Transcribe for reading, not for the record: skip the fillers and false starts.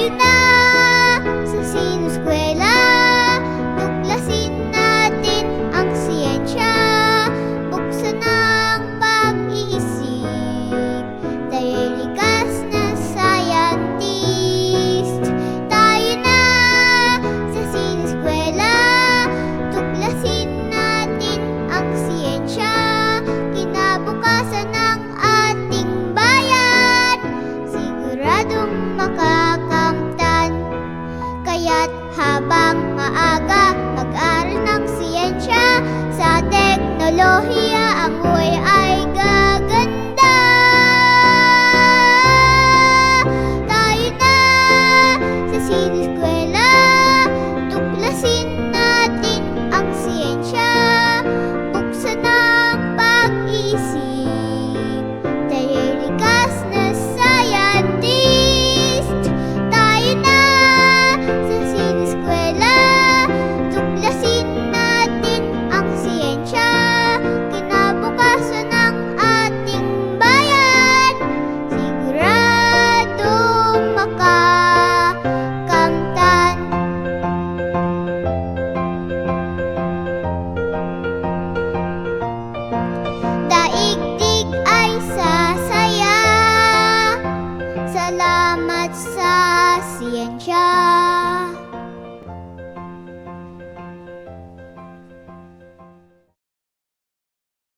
Tayo na sa sinuskwela, tuklasin natin ang siyensya, buksan ang pag-iisip, tayo'y likas na scientist. Tayo na sa sinuskwela, tuklasin natin ang siyensya, kinabukasan ng ating bayan, siguradong makakamtan. Kaya't habang maaga, mag-aral ng siyensya, sa teknolohiya ang buhay